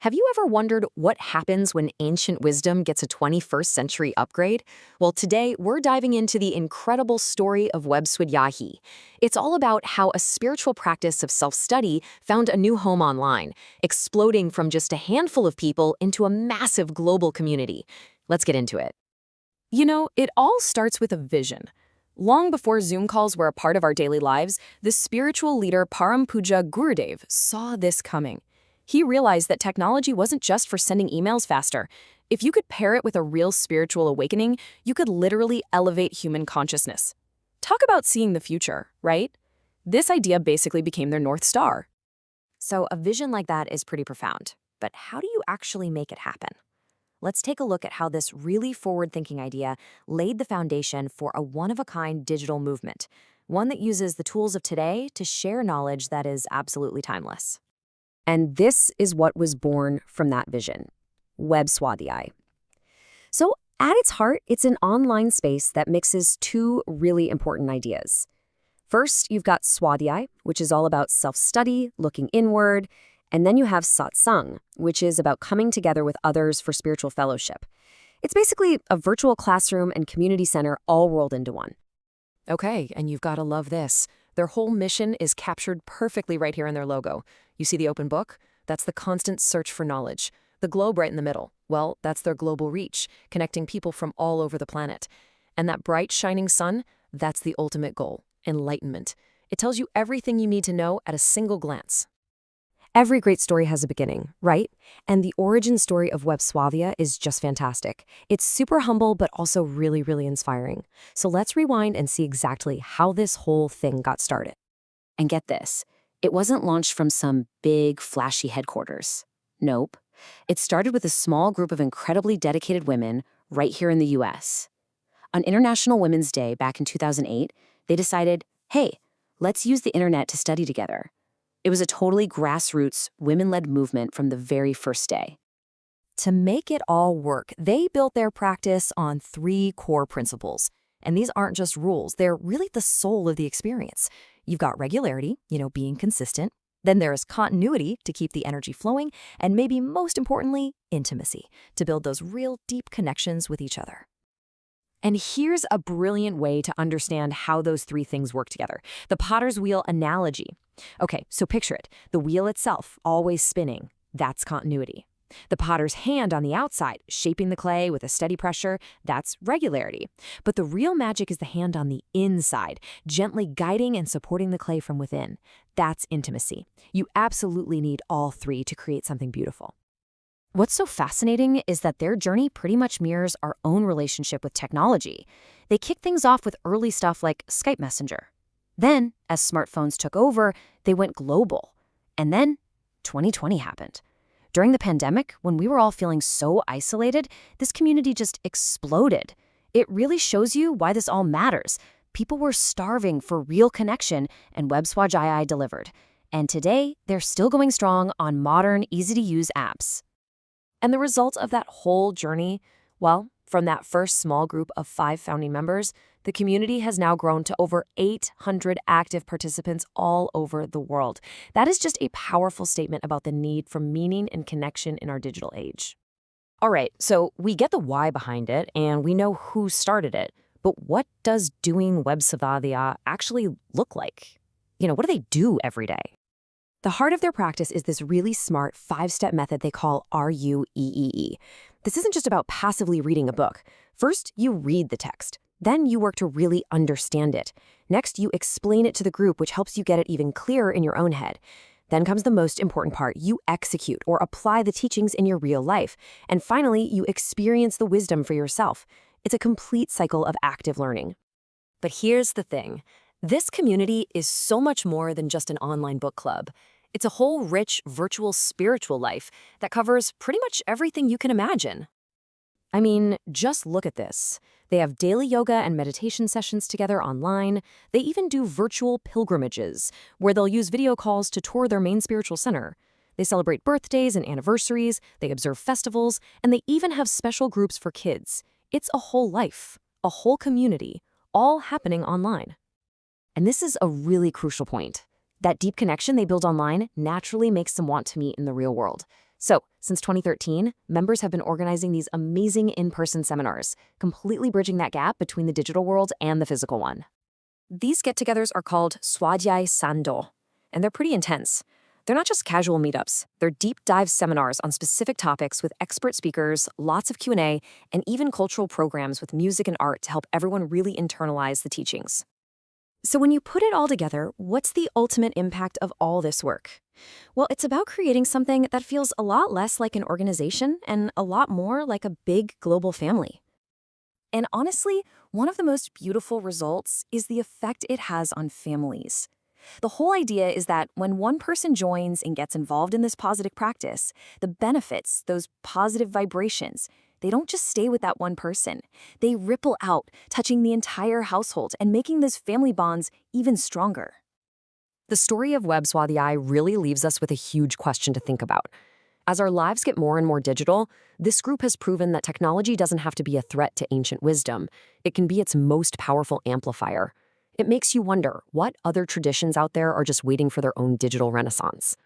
Have you ever wondered what happens when ancient wisdom gets a 21st century upgrade? Well, today we're diving into the incredible story of Webswadhyay. It's all about how a spiritual practice of self-study found a new home online, exploding from just a handful of people into a massive global community. Let's get into it. You know, it all starts with a vision. Long before Zoom calls were a part of our daily lives, the spiritual leader Param Puja Gurudev saw this coming. He realized that technology wasn't just for sending emails faster. If you could pair it with a real spiritual awakening, you could literally elevate human consciousness. Talk about seeing the future, right? This idea basically became their North Star. So a vision like that is pretty profound. But how do you actually make it happen? Let's take a look at how this really forward-thinking idea laid the foundation for a one-of-a-kind digital movement, one that uses the tools of today to share knowledge that is absolutely timeless. And this is what was born from that vision, Webswadhyay. So at its heart, it's an online space that mixes two really important ideas. First, you've got Swadhyay, which is all about self-study, looking inward, and then you have satsang, which is about coming together with others for spiritual fellowship. It's basically a virtual classroom and community center all rolled into one. Okay, and you've got to love this. Their whole mission is captured perfectly right here in their logo. You see the open book? That's the constant search for knowledge. The globe right in the middle, well, that's their global reach, connecting people from all over the planet. And that bright, shining sun, that's the ultimate goal, enlightenment. It tells you everything you need to know at a single glance. Every great story has a beginning, right? And the origin story of Webswadhyay is just fantastic. It's super humble, but also really, really inspiring. So let's rewind and see exactly how this whole thing got started. And get this, it wasn't launched from some big, flashy headquarters. Nope. It started with a small group of incredibly dedicated women right here in the US. On International Women's Day back in 2008, they decided, hey, let's use the internet to study together. It was a totally grassroots, women-led movement from the very first day. To make it all work, they built their practice on three core principles. And these aren't just rules, they're really the soul of the experience. You've got regularity, being consistent. Then there is continuity to keep the energy flowing. And maybe most importantly, intimacy, to build those real deep connections with each other. And here's a brilliant way to understand how those three things work together. The potter's wheel analogy. Okay, so picture it. The wheel itself, always spinning. That's continuity. The potter's hand on the outside, shaping the clay with a steady pressure, that's regularity. But the real magic is the hand on the inside, gently guiding and supporting the clay from within. That's intimacy. You absolutely need all three to create something beautiful. What's so fascinating is that their journey pretty much mirrors our own relationship with technology. They kicked things off with early stuff like Skype Messenger. Then, as smartphones took over, they went global. And then 2020 happened. During the pandemic, when we were all feeling so isolated, this community just exploded. It really shows you why this all matters. People were starving for real connection, and Webswadhyay delivered. And today, they're still going strong on modern, easy-to-use apps. And the result of that whole journey, well, from that first small group of 5 founding members, the community has now grown to over 800 active participants all over the world. That is just a powerful statement about the need for meaning and connection in our digital age. All right, so we get the why behind it, and we know who started it. But what does doing Webswadhyay actually look like? What do they do every day? The heart of their practice is this really smart 5-step method they call RUEEE. This isn't just about passively reading a book. First, you read the text. Then you work to really understand it. Next, you explain it to the group, which helps you get it even clearer in your own head. Then comes the most important part. You execute or apply the teachings in your real life. And finally, you experience the wisdom for yourself. It's a complete cycle of active learning. But here's the thing. This community is so much more than just an online book club. It's a whole rich, virtual spiritual life that covers pretty much everything you can imagine. I mean, just look at this. They have daily yoga and meditation sessions together online. They even do virtual pilgrimages, where they'll use video calls to tour their main spiritual center. They celebrate birthdays and anniversaries, they observe festivals, and they even have special groups for kids. It's a whole life, a whole community, all happening online. And this is a really crucial point. That deep connection they build online naturally makes them want to meet in the real world. So, since 2013, members have been organizing these amazing in-person seminars, completely bridging that gap between the digital world and the physical one. These get-togethers are called Swadhyay Sando, and they're pretty intense. They're not just casual meetups. They're deep dive seminars on specific topics with expert speakers, lots of Q&A, and even cultural programs with music and art to help everyone really internalize the teachings. So when you put it all together, what's the ultimate impact of all this work? Well, it's about creating something that feels a lot less like an organization and a lot more like a big global family. And honestly, one of the most beautiful results is the effect it has on families. The whole idea is that when one person joins and gets involved in this positive practice, the benefits, those positive vibrations, they don't just stay with that one person. They ripple out, touching the entire household and making those family bonds even stronger. The story of Webswadhyay really leaves us with a huge question to think about. As our lives get more and more digital, this group has proven that technology doesn't have to be a threat to ancient wisdom. It can be its most powerful amplifier. It makes you wonder what other traditions out there are just waiting for their own digital renaissance.